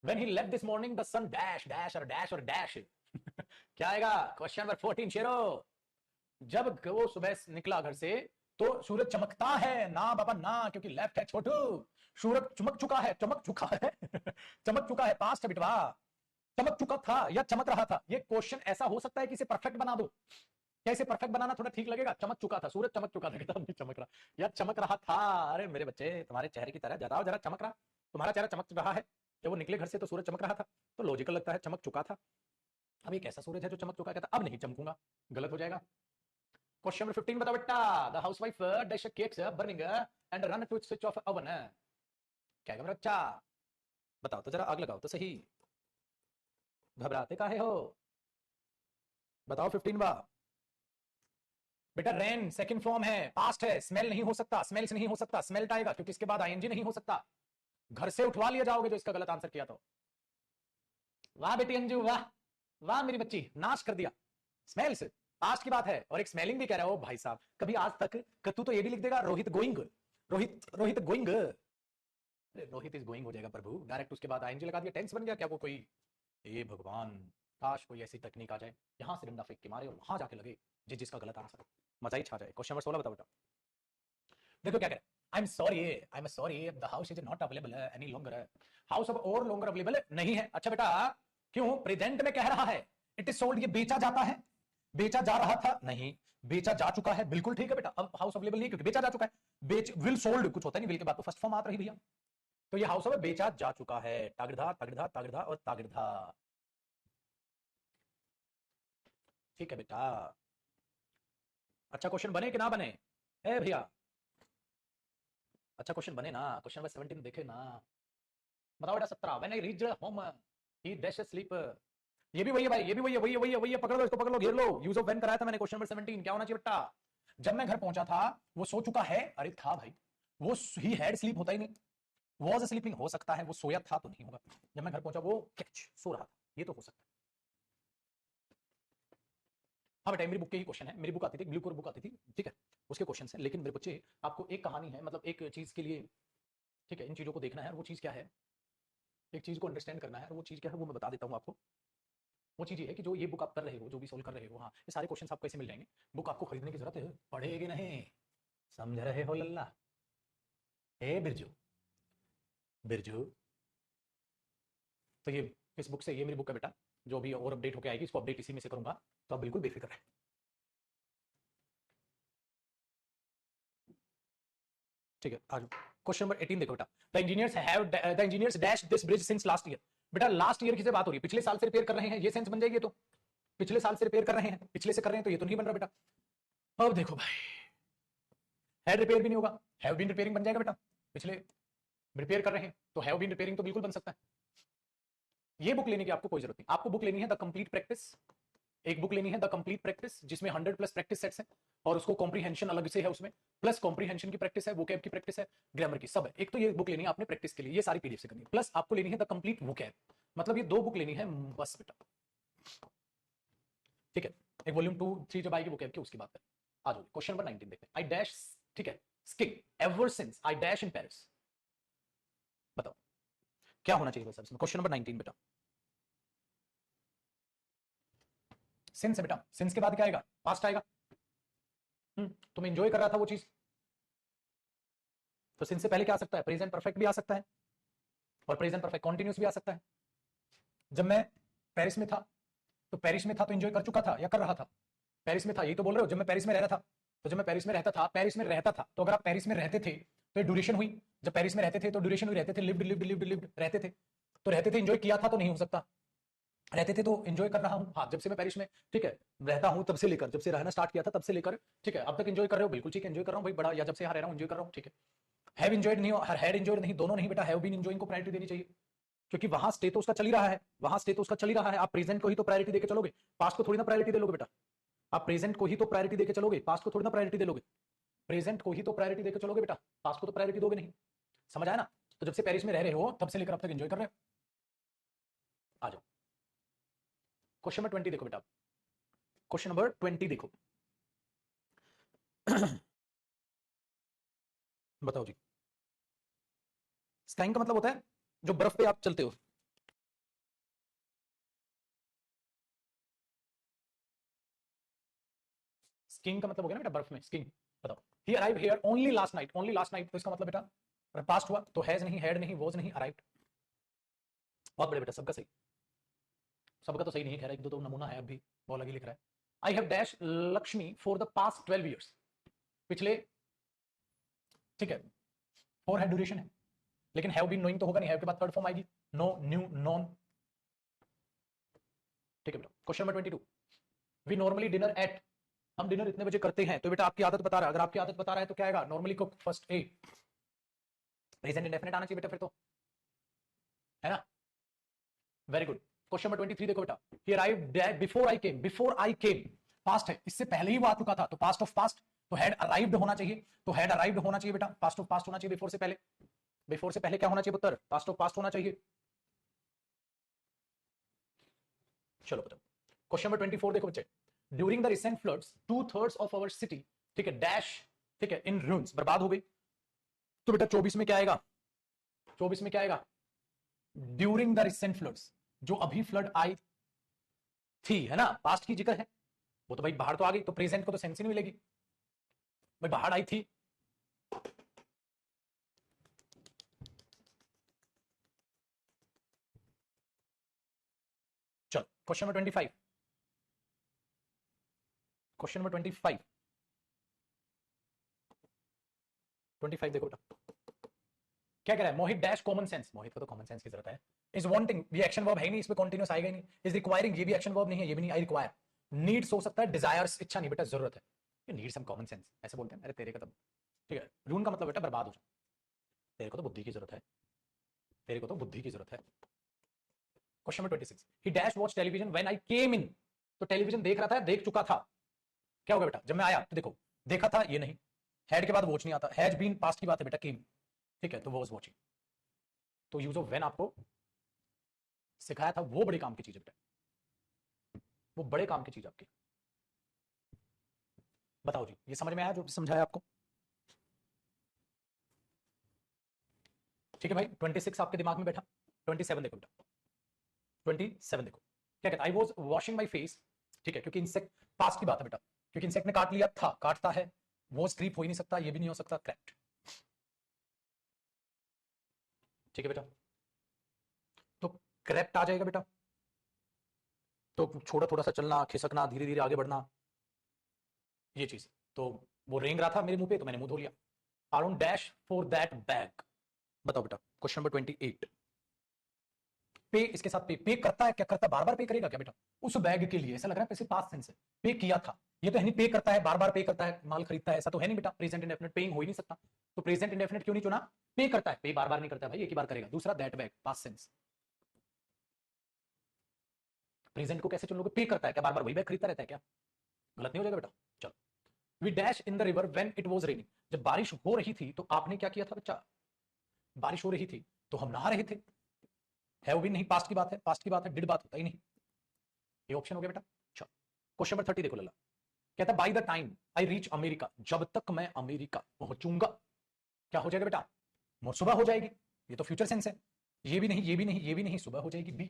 When he left this morning, the sun dash dash और dash और dash क्या आएगा? क्वेश्चन नंबर 14 शेरो, जब वो सुबह निकला घर से तो सूरज चमकता है ना बाबा ना, क्योंकि लेफ्ट है छोटू, सूरज चमक चुका है, चमक चुका है चमक चुका है, पास्ट है बिटवा, चमक चुका था या चमक रहा था। ये क्वेश्चन ऐसा हो सकता है कि इसे परफेक्ट बना दो, क्या इसे परफेक्ट बनाना थोड़ा ठीक लगेगा? चमक चुका था, सूरज चमक चुका था, नहीं चमक रहा या चमक रहा था। अरे मेरे बच्चे, तुम्हारे चेहरे की तरह जरा जरा चमक रहा, तुम्हारा चेहरा चमक रहा है, जब वो निकले घर से तो सूरज चमक रहा था, तो लॉजिकल लगता है चमक चुका था। अब एक ऐसा सूरज है जो चमक चुका है, कहता अब नहीं चमकूंगा, गलत हो जाएगा। क्वेश्चन नंबर 15 बताओ बेटा, the housewife dash cakes burning and run to switch off oven, क्या है मेरा बच्चा? बताओ तो जरा, आग लगाओ तो सही, घबराते काहे हो? बताओ 15 बा बेटा। रेन सेकंड फॉर्म है, पास्ट है, स्मेल नहीं हो सकता, स्मेल्स नहीं हो सकता, स्मेल्ट आएगा क्योंकि इसके बाद आईएनजी नहीं हो सकता। घर से उठवा लिया जाओगे जो इसका गलत आंसर किया तो। वाह बेटी अंजू, वाह वाह मेरी बच्ची, नाश कर दिया। स्मेल्स पास्ट की बात है और एक स्मेलिंग भी कह रहा हो भाई साहब, कभी आज तक तू तो ये भी लिख देगा Rohit going, Rohit going, Rohit is going हो जाएगा प्रभु, डायरेक्ट उसके बाद आईएनजी लगा दिया, टेंस बन गया क्या वो कोई? ए भगवान, काश कोई ऐसी तकनीक आ जाए, यहां से डंडा फेंक के मारे और वहां जाके लगे जिसका गलत आंसर, मजा ही छा जाए। क्वेश्चन नंबर 16 बताओ बेटा, देखो क्या कह रहा है, I'm sorry, the house is not available any longer, house अब और longer available नहीं है। अच्छा बेटा क्यों? प्रेजेंट में कह रहा है इट इज सोल्ड, ये बेचा जाता है, बेचा जा रहा था, नहीं बेचा जा चुका है, बिल्कुल ठीक है बेटा। अब हाउस अवेलेबल नहीं क्योंकि बेचा जा चुका है, बेच विल सोल्ड कुछ होता नहीं, विल के बाद तो फर्स्ट फॉर्म आता रही भैया, तो ये हाउस अब बेचा जा चुका है, तागड़धा तागड़धा तागड़धा और तागड़धा, ठीक है बेटा। अच्छा क्वेश्चन बने कि ना बने है भैया? अच्छा क्वेश्चन बने ना, क्वेश्चन नंबर 17 देखे ना, बताओ बेटा 17, when I reached home he dash sleep, ये भी वही है भाई, ये भी वही है, वही है, पकड़ लो इसको, पकड़ लो, घेर लो, यूज ऑफ व्हेन कराया था मैंने क्वेश्चन नंबर 17, क्या होना चाहिए बेटा? जब मैं घर पहुंचा था वो सो चुका है, अरे था भाई, वो ही हैड स्लीप होता ही नहीं, वॉज स्लीपिंग हो सकता है, वो सोया था तो नहीं होगा, जब मैं घर पहुंचा वो कैच सो रहा था, ये तो हो सकता है। हाँ बेटा मेरी बुक के ही क्वेश्चन है, मेरी बुक आती थी, ब्लू कलर बुक आती थी, ठीक है, उसके क्वेश्चन है, लेकिन मेरे बच्चे आपको एक कहानी है, मतलब एक चीज के लिए, ठीक है, इन चीजों को देखना है, वो चीज क्या है, एक चीज को अंडरस्टैंड करना है, और वो चीज क्या है वो मैं बता देता हूँ आपको। वो चीज ये है कि जो ये बुक आप कर रहे हो, जो भी सोल्व कर रहे हो, हाँ ये सारे क्वेश्चंस आपको कैसे मिल जाएंगे, बुक आपको खरीदने की जरूरत है, पढ़ेगी नहीं, समझ रहे हो लल्ला? ए बिरजू, बिरजू, तो ये इस बुक से, ये मेरी बुक है बेटा, जो भी और अपडेट होकर आएगी इसको अपडेट इसी में से करूंगा, तो आप बिल्कुल बेफिक्र है। ठीक है, आज क्वेश्चन नंबर 18 देखो बेटा, the engineers dash this bridge since last year, बेटा लास्ट ईयर की से बात हो रही है, पिछले साल से रिपेयर कर रहे हैं, ये सेंस बन जाएगी, तो पिछले साल से रिपेयर कर रहे हैं, पिछले से कर रहे हैं, तो ये तो नहीं बन रहा बेटा। अब देखो भाई, हैड रिपेयर भी नहीं होगा, हैव बीन रिपेयरिंग बन जाएगा बेटा, पिछले रिपेयर कर रहे हैं तो हैव बीन रिपेयरिंग तो बिल्कुल बन सकता है। ये बुक लेने की आपको कोई जरूरत नहीं, आपको बुक लेनी है द कंप्लीट प्रैक्टिस, एक बुक लेनी है द कंप्लीट प्रैक्टिस जिसमें 100+ प्रैक्टिस सेट्स हैं, और उसको कॉम्प्रीहेंशन अलग से है उसमें, प्लस कॉम्प्रीहेंशन की प्रैक्टिस है, वोकैब की प्रैक्टिस है, ग्रामर की सब है। एक तो ये बुक लेनी है आपने प्रैक्टिस के लिए, ये सारी पीडीएफ से करनी है, प्लस आपको लेनी है द कंप्लीट वोकैब, मतलब ये 2 बुक लेनी है बस बेटा, ठीक है। एक वॉल्यूम 2 3 जब आएगी वोकैब की उसकी बात करें। आ जाओ क्वेश्चन नंबर 19 देखते हैं, आई डैश, ठीक है, skip ever since I dash in Paris, बताओ क्या होना चाहिए बस क्वेश्चन नंबर 19 बेटा। सिंस है बेटा, सिंस के बाद क्या आएगा? पास्ट आएगा, तुम एंजॉय कर रहा था वो चीज, तो सिंस से पहले क्या आ सकता है? प्रेजेंट परफेक्ट भी आ सकता है, और प्रेजेंट परफेक्ट कॉन्टिन्यूस भी आ सकता है। जब मैं पेरिस में था, तो पेरिस में था तो एंजॉय कर चुका था या कर रहा था? पेरिस में था, यही तो बोल रहे हो, जब मैं पेरिस में रह रहा था, तो जब मैं पेरिस में रहता था, पेरिस में रहता था, तो अगर आप पेरिस में रहते थे तो ये ड्यूरेशन हुई, जब पेरिस में रहते थे तो ड्यूरेशन हुई, रहते थे, लिव्ड लिव्ड लिव्ड लिव्ड रहते थे, तो रहते थे एंजॉय किया था तो नहीं हो सकता, रहते थे तो एंजॉय कर रहा हूं। हाँ, जब से मैं पेरिस में, ठीक है, रहता हूं तब से लेकर, जब से रहना स्टार्ट किया था तब से लेकर, ठीक है, अब तक एंजॉय कर रहे हो, बिल्कुल ठीक है, एंजॉय कर रहा हूं भाई बड़ा, या जब से यहाँ रह रहा हूं एंजॉय कर रहा हूं, ठीक है। हैव एंजॉयड नहीं, और हैड एंजॉयड नहीं, दोनों नहीं बेटा, हैव बीन एंजॉयिंग को प्रायोरिटी देनी चाहिए, क्योंकि वहां स्टे तो उसका चल ही रहा है, वहां स्टे तो उसका चल ही रहा है। आप प्रेजेंट को ही तो प्रायोरिटी देके चलोगे, पास्ट को थोड़ी ना प्रायोरिटी दे लोगे बेटा। आप प्रेजेंट को ही तो प्रायोरिटी देके चलोगे, पास्ट को थोड़ी ना प्रायोरिटी दे लोगे। प्रेजेंट को ही तो प्रायोरिटी देके चलोगे बेटा, पास्ट को तो प्रायोरिटी दोगे नहीं। समझ आया ना? तो जब से पेरिस में रह रहे हो तब से लेकर अब तक एंजॉय कर रहे हो। आ जाओ क्वेश्चन नंबर 20 देखो बेटा, क्वेश्चन नंबर 20 देखो। बताओ जी। स्काइंग का मतलब होता है जो बर्फ पे आप चलते हो। स्कीइंग का मतलब हो गया ना बेटा बर्फ में स्कीइंग। बताओ। He arrive here only last night, only last night, तो इसका मतलब बेटा पास्ट हुआ तो हैज नहीं, हैड नहीं, वॉज नहीं, अराइव्ड। बहुत बड़े बेटा, सबका सही, सबका तो सही नहीं, कह रहा एक दो तो नमूना है, अभी वो अलग ही लिख रहा है। I have dash Lakshmi for the past 12 years, पिछले, ठीक है, फोर है ड्यूरेशन है, लेकिन हैव बीन नोइंग तो होगा नहीं, हैव के बाद थर्ड फॉर्म आएगी, नो, न्यू, नॉन, ठीक है बेटा। Question number 22, we normally dinner at, हम डिनर इतने बजे करते हैं, तो बेटा आपकी आदत बता रहा है, अगर आपकी आदत बता रहा है तो क्या आएगा, normally cook, first A, present indefinite आना चाहिए बेटा फिर तो, है ना? Very good. क्वेश्चन नंबर 23 देखो बेटा, ही arrived before I came, before I came past है, इससे पहले ही वो आ चुका था, तो पास्ट ऑफ पास्ट, तो हैड अराइव्ड होना चाहिए, तो हैड अराइव्ड होना चाहिए बेटा, पास्ट ऑफ पास्ट होना चाहिए, बिफोर से पहले, बिफोर से पहले क्या होना चाहिए पुत्र, पास्ट ऑफ पास्ट होना चाहिए। चलो बताओ क्वेश्चन नंबर 24 देखो बच्चे, during the recent floods 2/3 of our city, ठीक है, डैश, ठीक है, इन रूइंस, बर्बाद हो गई, तो बेटा 24 में क्या आएगा, 24 में क्या आएगा, ड्यूरिंग द रिसेंट फ्लड्स, जो अभी फ्लड आई थी, है ना, पास्ट की जिक्र है, वो तो भाई बाहर तो आ गई, तो प्रेजेंट को तो सेंस ही नहीं मिलेगी भाई, बाहर आई थी। चलो क्वेश्चन नंबर 25, क्वेश्चन नंबर 25, 25 देखो बेटा, क्या कह रहा है, मोहित डैश कॉमन सेंस, मोहित को तो कॉमन सेंस की जरूरत है, इज वांटिंग, ये एक्शन वर्ब है नहीं, इसमें कंटीन्यूअस आएगा ही नहीं, इज रिक्वायरिंग, ये भी एक्शन वर्ब नहीं है, ये भी नहीं, आई रिक्वायर, नीड्स हो सकता है, डिजायर्स इच्छा नहीं बेटा, जरूरत है, ये नीड सम कॉमन सेंस ऐसे बोलते हैं, अरे तेरे का तब, ठीक है, रून का मतलब बेटा बर्बाद हो जाए, तेरे को तो बुद्धि की जरूरत है, तेरे को तो बुद्धि की जरूरत है। Question number 26, he dash watch television when I came in, तो टेलीविजन देख रहा था, देख चुका था, क्या होगा बेटा, जब मैं आया तो देखो, देखा था ये नहीं, हैड के बाद वॉच नहीं आता, हैज बीन पास्ट की बात है बेटा, केम, ठीक है, तो वॉज वॉचिंग, तो यूज ऑफ व्हेन आपको सिखाया था, वो बड़े काम की चीज है बेटा, वो बड़े काम की चीज आपकी। बताओ जी, ये समझ में आया जो समझाया आपको? ठीक है भाई, 26 आपके दिमाग में बैठा, 27 देखो बेटा, 27 देखो, क्या कहता है, I was washing my face, ठीक है, क्योंकि इंसेक्ट, पास्ट की बात है बेटा, क्योंकि इंसेक्ट ने काट लिया था, काटता है, वॉज क्रीप हो ही नहीं सकता, ये भी नहीं हो सकता, करेक्ट, ठीक है बेटा, तो करेक्ट आ जाएगा बेटा, तो छोटा थोड़ा सा चलना, खिसकना, धीरे धीरे आगे बढ़ना, ये चीज, तो वो रेंग रहा था मेरे मुंह पे, तो मैंने मुंह धो लिया, around dash for that bag. बताओ बेटा क्वेश्चन नंबर 28, पे, इसके साथ पे, पे करता है, क्या करता है, बार बार पे करेगा क्या बेटा, उस बैग के लिए, ऐसा लग रहा है पैसे पास्ट सेंस है, पे किया था, ये तो है नहीं पे करता है, बार बार पे करता है, माल खरीदता है, ऐसा तो है नहीं बेटा, प्रेजेंट इंडेफिनिट पेइंग हो ही नहीं सकता, तो प्रेजेंट इंडेफिनिट क्यों नहीं चुना, पे करता है, पे बार बार नहीं करता है भाई, एक ही बार करेगा। दूसरा that bag, past sense, present को कैसे चुन लोगे, पे करता है, क्या बार बार वही बैग खरीदता रहता है क्या, गलत नहीं हो जाएगा बेटा। चलो, we dash in the river when it was raining, जब बारिश हो रही थी तो आपने क्या किया था बच्चा, बारिश हो रही थी तो हम नहा रहे थे, है वो भी नहीं, पास्ट की बात है, पास्ट की बात है, डिड बात होता ही नहीं, ये ऑप्शन हो गया बेटा। चलो क्वेश्चन नंबर 30 देखो लल्ला, कहता by the time I reach America, जब तक मैं अमेरिका पहुंचूंगा, क्या हो जाएगा बेटा, सुबह हो जाएगी, ये तो फ्यूचर सेंस है, ये भी नहीं, ये भी नहीं, ये भी नहीं, सुबह हो जाएगी, बी,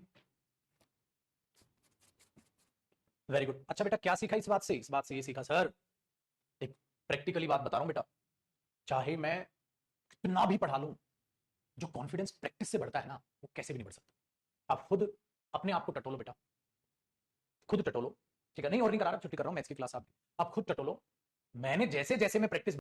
वेरी गुड। अच्छा बेटा क्या सीखा इस बात से, इस बात से ये सीखा सर, एक प्रैक्टिकली बात बता रहा हूं बेटा, चाहे मैं कितना भी पढ़ा लूं, जो कॉन्फिडेंस प्रैक्टिस से बढ़ता है ना, वो कैसे भी नहीं बढ़ सकता। आप खुद अपने आप को टटोलो बेटा, खुद टटोलो, ठीक है, नहीं और नहीं करा रहा, छुट्टी कर रहा हूं, मैथ्स की क्लास आप खुद टटोलो, मैंने जैसे जैसे मैं प्रैक्टिस